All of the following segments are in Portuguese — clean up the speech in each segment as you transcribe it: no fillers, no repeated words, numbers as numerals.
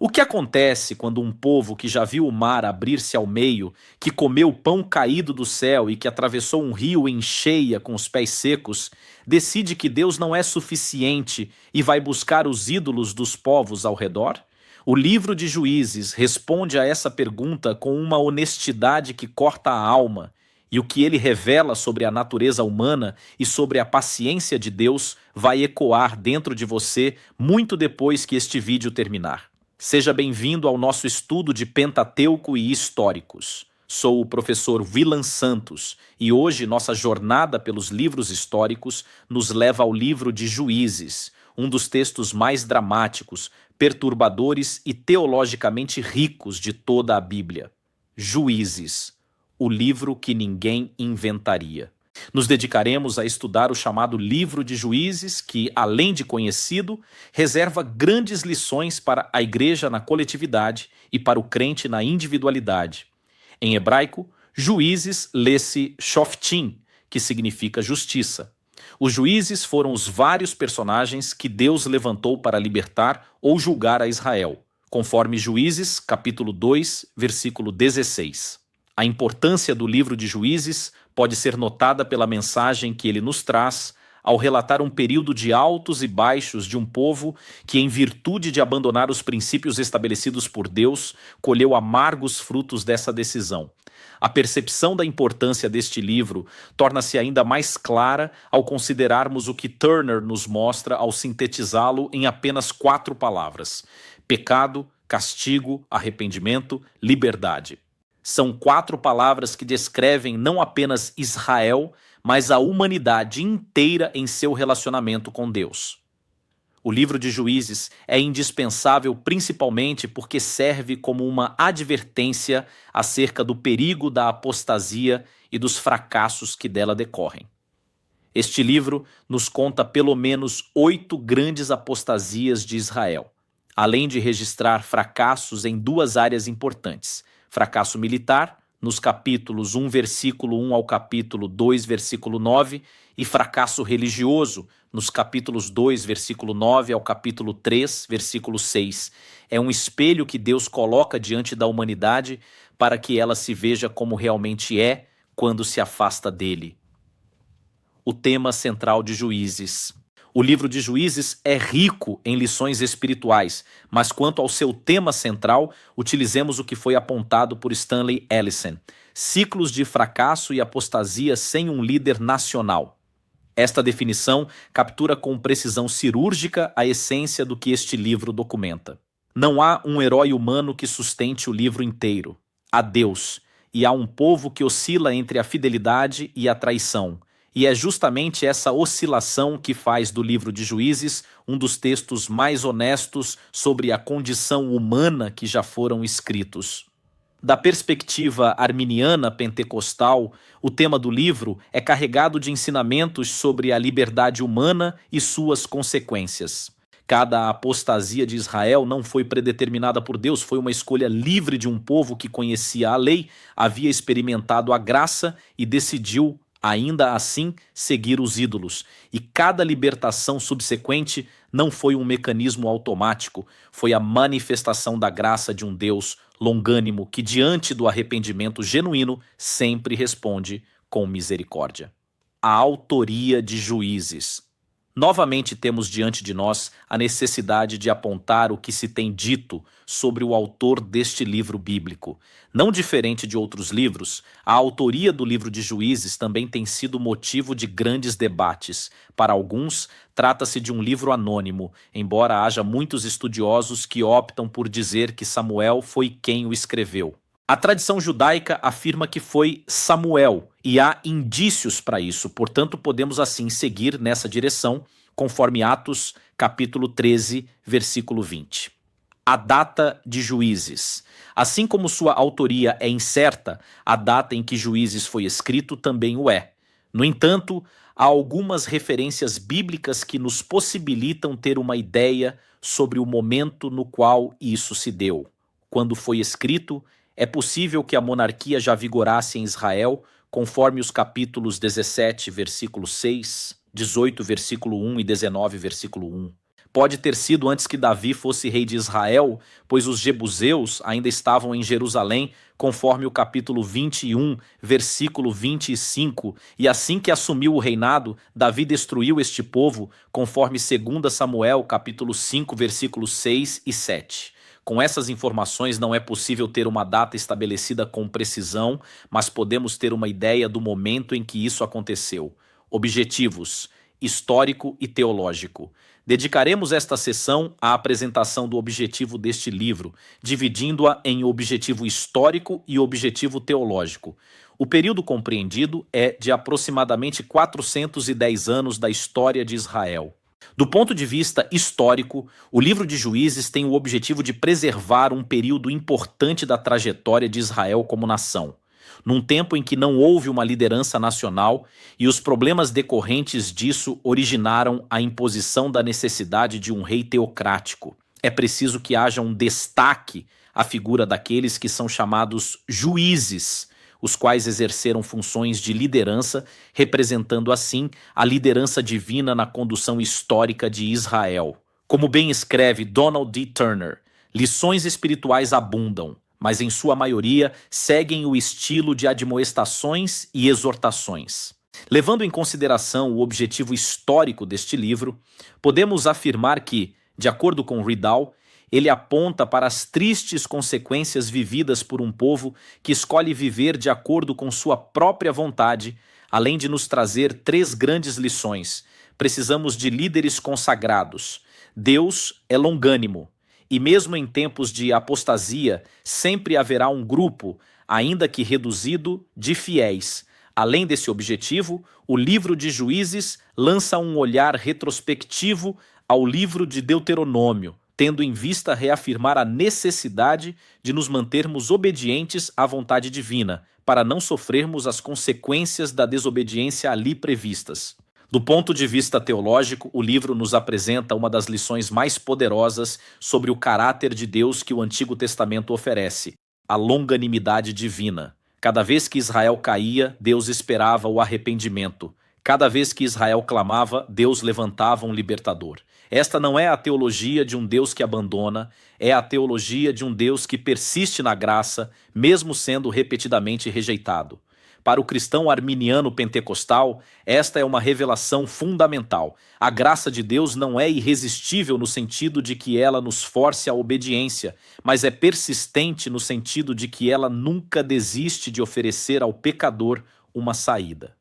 O que acontece quando um povo que já viu o mar abrir-se ao meio, que comeu pão caído do céu e que atravessou um rio em cheia com os pés secos, decide que Deus não é suficiente e vai buscar os ídolos dos povos ao redor? O livro de Juízes responde a essa pergunta com uma honestidade que corta a alma, e o que ele revela sobre a natureza humana e sobre a paciência de Deus vai ecoar dentro de você muito depois que este vídeo terminar. Seja bem-vindo ao nosso estudo de Pentateuco e Históricos. Sou o professor Willan Santos e hoje nossa jornada pelos livros históricos nos leva ao livro de Juízes, um dos textos mais dramáticos, perturbadores e teologicamente ricos de toda a Bíblia. Juízes, o livro que ninguém inventaria. Nos dedicaremos a estudar o chamado Livro de Juízes, que, além de conhecido, reserva grandes lições para a igreja na coletividade e para o crente na individualidade. Em hebraico, Juízes lê-se Shoftim, que significa justiça. Os juízes foram os vários personagens que Deus levantou para libertar ou julgar a Israel, conforme Juízes, capítulo 2, versículo 16. A importância do livro de Juízes pode ser notada pela mensagem que ele nos traz ao relatar um período de altos e baixos de um povo que, em virtude de abandonar os princípios estabelecidos por Deus, colheu amargos frutos dessa decisão. A percepção da importância deste livro torna-se ainda mais clara ao considerarmos o que Turner nos mostra ao sintetizá-lo em apenas 4 palavras: pecado, castigo, arrependimento, liberdade. São 4 palavras que descrevem não apenas Israel, mas a humanidade inteira em seu relacionamento com Deus. O livro de Juízes é indispensável principalmente porque serve como uma advertência acerca do perigo da apostasia e dos fracassos que dela decorrem. Este livro nos conta pelo menos 8 grandes apostasias de Israel, além de registrar fracassos em 2 áreas importantes: fracasso militar, nos capítulos 1, versículo 1 ao capítulo 2, versículo 9, e fracasso religioso, nos capítulos 2, versículo 9 ao capítulo 3, versículo 6. É um espelho que Deus coloca diante da humanidade para que ela se veja como realmente é quando se afasta dele. O tema central de Juízes. O livro de Juízes é rico em lições espirituais, mas quanto ao seu tema central, utilizemos o que foi apontado por Stanley Ellison: ciclos de fracasso e apostasia sem um líder nacional. Esta definição captura com precisão cirúrgica a essência do que este livro documenta. Não há um herói humano que sustente o livro inteiro. Há Deus, e há um povo que oscila entre a fidelidade e a traição. E é justamente essa oscilação que faz do livro de Juízes um dos textos mais honestos sobre a condição humana que já foram escritos. Da perspectiva arminiana pentecostal, o tema do livro é carregado de ensinamentos sobre a liberdade humana e suas consequências. Cada apostasia de Israel não foi predeterminada por Deus, foi uma escolha livre de um povo que conhecia a lei, havia experimentado a graça e decidiu ainda assim seguir os ídolos, e cada libertação subsequente não foi um mecanismo automático, foi a manifestação da graça de um Deus longânimo que, diante do arrependimento genuíno, sempre responde com misericórdia. A autoria de Juízes. Novamente temos diante de nós a necessidade de apontar o que se tem dito sobre o autor deste livro bíblico. Não diferente de outros livros, a autoria do livro de Juízes também tem sido motivo de grandes debates. Para alguns, trata-se de um livro anônimo, embora haja muitos estudiosos que optam por dizer que Samuel foi quem o escreveu. A tradição judaica afirma que foi Samuel, e há indícios para isso, portanto podemos assim seguir nessa direção, conforme Atos, capítulo 13, versículo 20. A data de Juízes. Assim como sua autoria é incerta, a data em que Juízes foi escrito também o é. No entanto, há algumas referências bíblicas que nos possibilitam ter uma ideia sobre o momento no qual isso se deu. Quando foi escrito, é possível que a monarquia já vigorasse em Israel, conforme os capítulos 17, versículo 6, 18, versículo 1 e 19, versículo 1. Pode ter sido antes que Davi fosse rei de Israel, pois os jebuseus ainda estavam em Jerusalém, conforme o capítulo 21, versículo 25, e assim que assumiu o reinado, Davi destruiu este povo, conforme 2 Samuel, capítulo 5, versículos 6 e 7. Com essas informações não é possível ter uma data estabelecida com precisão, mas podemos ter uma ideia do momento em que isso aconteceu. Objetivos: histórico e teológico. Dedicaremos esta sessão à apresentação do objetivo deste livro, dividindo-a em objetivo histórico e objetivo teológico. O período compreendido é de aproximadamente 410 anos da história de Israel. Do ponto de vista histórico, o livro de Juízes tem o objetivo de preservar um período importante da trajetória de Israel como nação, num tempo em que não houve uma liderança nacional e os problemas decorrentes disso originaram a imposição da necessidade de um rei teocrático. É preciso que haja um destaque à figura daqueles que são chamados juízes, os quais exerceram funções de liderança, representando assim a liderança divina na condução histórica de Israel. Como bem escreve Donald D. Turner, lições espirituais abundam, mas em sua maioria seguem o estilo de admoestações e exortações. Levando em consideração o objetivo histórico deste livro, podemos afirmar que, de acordo com Riddell, ele aponta para as tristes consequências vividas por um povo que escolhe viver de acordo com sua própria vontade, além de nos trazer 3 grandes lições. Precisamos de líderes consagrados. Deus é longânimo, e mesmo em tempos de apostasia, sempre haverá um grupo, ainda que reduzido, de fiéis. Além desse objetivo, o livro de Juízes lança um olhar retrospectivo ao livro de Deuteronômio, tendo em vista reafirmar a necessidade de nos mantermos obedientes à vontade divina, para não sofrermos as consequências da desobediência ali previstas. Do ponto de vista teológico, o livro nos apresenta uma das lições mais poderosas sobre o caráter de Deus que o Antigo Testamento oferece: a longanimidade divina. Cada vez que Israel caía, Deus esperava o arrependimento. Cada vez que Israel clamava, Deus levantava um libertador. Esta não é a teologia de um Deus que abandona, é a teologia de um Deus que persiste na graça, mesmo sendo repetidamente rejeitado. Para o cristão arminiano pentecostal, esta é uma revelação fundamental. A graça de Deus não é irresistível no sentido de que ela nos force à obediência, mas é persistente no sentido de que ela nunca desiste de oferecer ao pecador uma saída.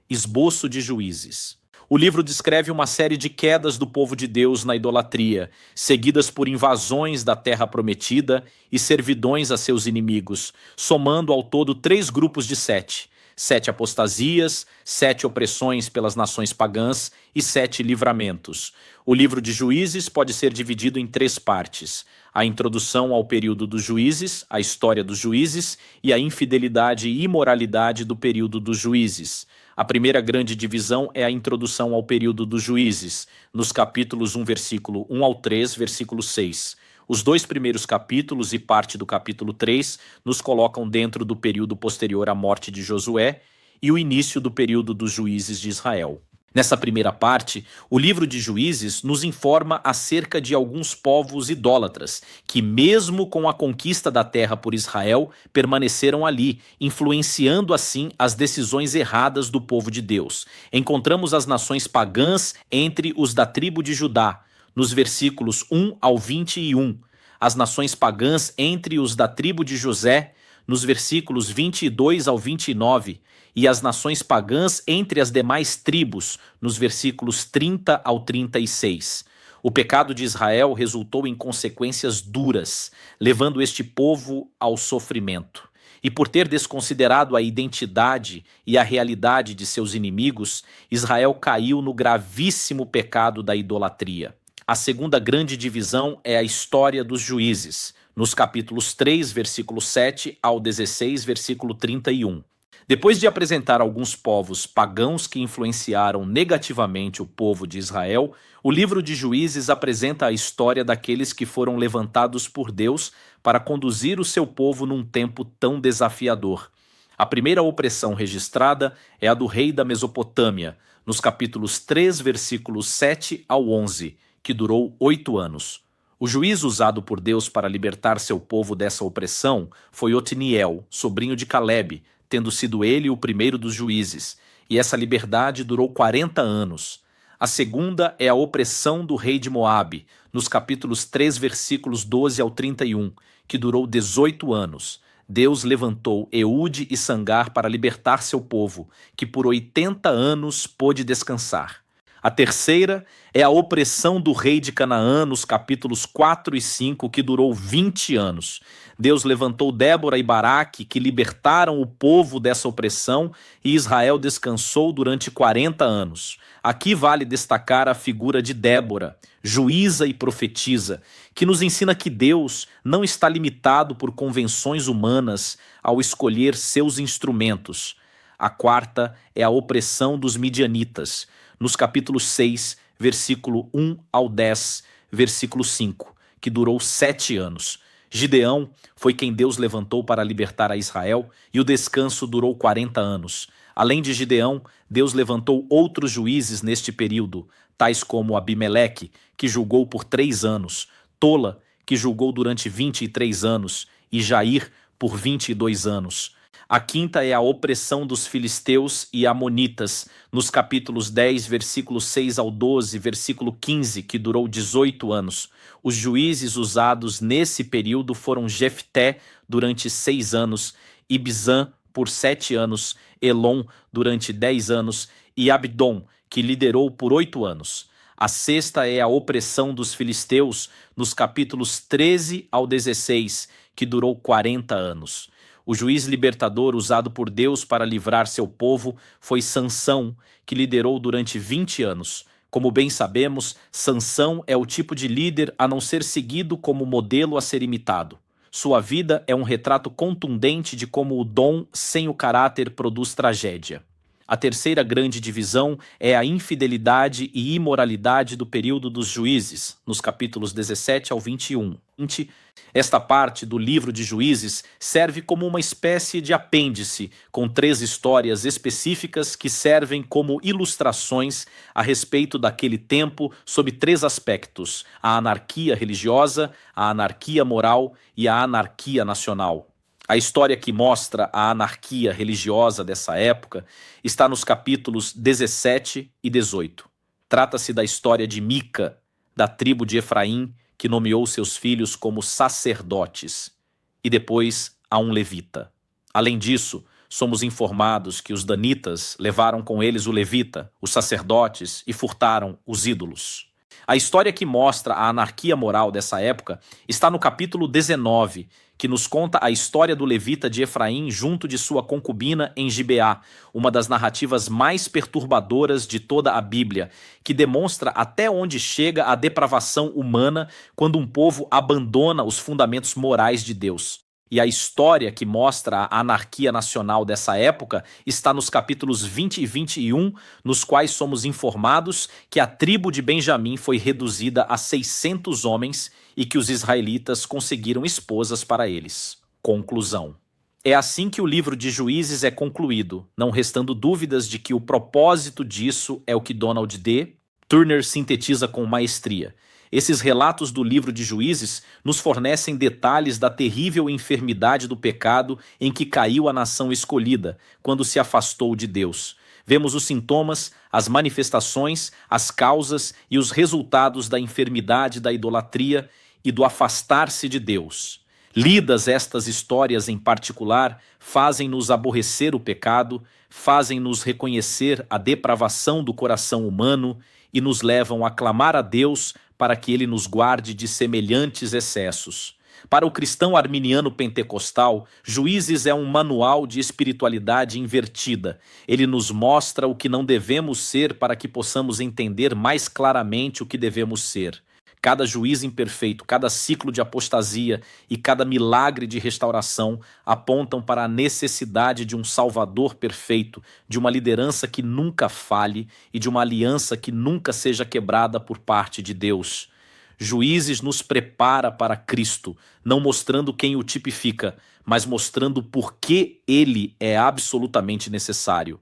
Esboço de Juízes. O livro descreve uma série de quedas do povo de Deus na idolatria, seguidas por invasões da terra prometida e servidões a seus inimigos, somando ao todo 3 grupos de 7. 7 apostasias, 7 opressões pelas nações pagãs e 7 livramentos. O livro de Juízes pode ser dividido em 3 partes: a introdução ao período dos juízes, a história dos juízes e a infidelidade e imoralidade do período dos juízes. A primeira grande divisão é a introdução ao período dos juízes, nos capítulos 1, versículo 1 ao 3, versículo 6. Os 2 primeiros capítulos e parte do capítulo 3 nos colocam dentro do período posterior à morte de Josué e o início do período dos juízes de Israel. Nessa primeira parte, o livro de Juízes nos informa acerca de alguns povos idólatras, que mesmo com a conquista da terra por Israel, permaneceram ali, influenciando assim as decisões erradas do povo de Deus. Encontramos as nações pagãs entre os da tribo de Judá, nos versículos 1 ao 21, as nações pagãs entre os da tribo de José, nos versículos 22 ao 29, e as nações pagãs entre as demais tribos, nos versículos 30 ao 36. O pecado de Israel resultou em consequências duras, levando este povo ao sofrimento. E por ter desconsiderado a identidade e a realidade de seus inimigos, Israel caiu no gravíssimo pecado da idolatria. A segunda grande divisão é a história dos juízes, nos capítulos 3, versículo 7 ao 16, versículo 31. Depois de apresentar alguns povos pagãos que influenciaram negativamente o povo de Israel, o livro de Juízes apresenta a história daqueles que foram levantados por Deus para conduzir o seu povo num tempo tão desafiador. A primeira opressão registrada é a do rei da Mesopotâmia, nos capítulos 3, versículos 7 ao 11, que durou 8 anos. O juiz usado por Deus para libertar seu povo dessa opressão foi Otiniel, sobrinho de Calebe, tendo sido ele o primeiro dos juízes, e essa liberdade durou 40 anos. A segunda é a opressão do rei de Moabe, nos capítulos 3, versículos 12 ao 31, que durou 18 anos. Deus levantou Eude e Sangar para libertar seu povo, que por 80 anos pôde descansar. A terceira é a opressão do rei de Canaã, nos capítulos 4 e 5, que durou 20 anos. Deus levantou Débora e Baraque, que libertaram o povo dessa opressão, e Israel descansou durante 40 anos. Aqui vale destacar a figura de Débora, juíza e profetisa, que nos ensina que Deus não está limitado por convenções humanas ao escolher seus instrumentos. A quarta é a opressão dos midianitas, nos capítulos 6, versículo 1 ao 10, versículo 5, que durou 7 anos. Gideão foi quem Deus levantou para libertar a Israel, e o descanso durou 40 anos. Além de Gideão, Deus levantou outros juízes neste período, tais como Abimeleque, que julgou por 3 anos, Tola, que julgou durante 23 anos, e Jair, por 22 anos. A quinta é a opressão dos filisteus e amonitas, nos capítulos 10, versículo 6 ao 12, versículo 15, que durou 18 anos. Os juízes usados nesse período foram Jefté, durante 6 anos, Ibzan, por 7 anos, Elon, durante 10 anos, e Abdom, que liderou por 8 anos. A sexta é a opressão dos filisteus, nos capítulos 13 ao 16, que durou 40 anos. O juiz libertador usado por Deus para livrar seu povo foi Sansão, que liderou durante 20 anos. Como bem sabemos, Sansão é o tipo de líder a não ser seguido como modelo a ser imitado. Sua vida é um retrato contundente de como o dom sem o caráter produz tragédia. A terceira grande divisão é a infidelidade e imoralidade do período dos juízes, nos capítulos 17 ao 21. Esta parte do livro de Juízes serve como uma espécie de apêndice, com 3 histórias específicas que servem como ilustrações a respeito daquele tempo sob 3 aspectos: a anarquia religiosa, a anarquia moral e a anarquia nacional. A história que mostra a anarquia religiosa dessa época está nos capítulos 17 e 18. Trata-se da história de Mica, da tribo de Efraim, que nomeou seus filhos como sacerdotes, e depois a um levita. Além disso, somos informados que os danitas levaram com eles o levita, os sacerdotes, e furtaram os ídolos. A história que mostra a anarquia moral dessa época está no capítulo 19, que nos conta a história do levita de Efraim junto de sua concubina em Gibeá, uma das narrativas mais perturbadoras de toda a Bíblia, que demonstra até onde chega a depravação humana quando um povo abandona os fundamentos morais de Deus. E a história que mostra a anarquia nacional dessa época está nos capítulos 20 e 21, nos quais somos informados que a tribo de Benjamim foi reduzida a 600 homens e que os israelitas conseguiram esposas para eles. Conclusão. É assim que o livro de Juízes é concluído, não restando dúvidas de que o propósito disso é o que Donald D. Turner sintetiza com maestria. Esses relatos do livro de Juízes nos fornecem detalhes da terrível enfermidade do pecado em que caiu a nação escolhida, quando se afastou de Deus. Vemos os sintomas, as manifestações, as causas e os resultados da enfermidade da idolatria e do afastar-se de Deus. Lidas estas histórias em particular, fazem-nos aborrecer o pecado, fazem-nos reconhecer a depravação do coração humano e nos levam a clamar a Deus para que ele nos guarde de semelhantes excessos. Para o cristão arminiano pentecostal, Juízes é um manual de espiritualidade invertida. Ele nos mostra o que não devemos ser para que possamos entender mais claramente o que devemos ser. Cada juiz imperfeito, cada ciclo de apostasia e cada milagre de restauração apontam para a necessidade de um Salvador perfeito, de uma liderança que nunca falhe e de uma aliança que nunca seja quebrada por parte de Deus. Juízes nos prepara para Cristo, não mostrando quem o tipifica, mas mostrando por que ele é absolutamente necessário.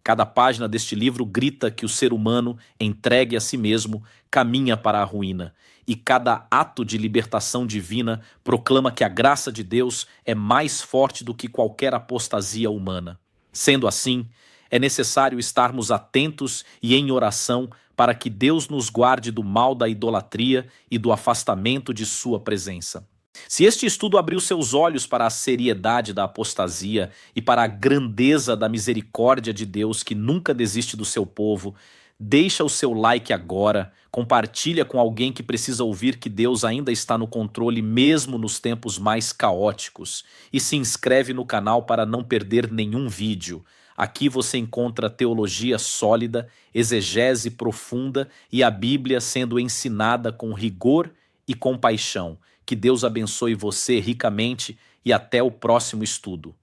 Cada página deste livro grita que o ser humano, entregue a si mesmo, caminha para a ruína. E cada ato de libertação divina proclama que a graça de Deus é mais forte do que qualquer apostasia humana. Sendo assim, é necessário estarmos atentos e em oração para que Deus nos guarde do mal da idolatria e do afastamento de sua presença. Se este estudo abriu seus olhos para a seriedade da apostasia e para a grandeza da misericórdia de Deus que nunca desiste do seu povo, deixa o seu like agora, compartilha com alguém que precisa ouvir que Deus ainda está no controle mesmo nos tempos mais caóticos e se inscreve no canal para não perder nenhum vídeo. Aqui você encontra teologia sólida, exegese profunda e a Bíblia sendo ensinada com rigor e compaixão. Que Deus abençoe você ricamente e até o próximo estudo.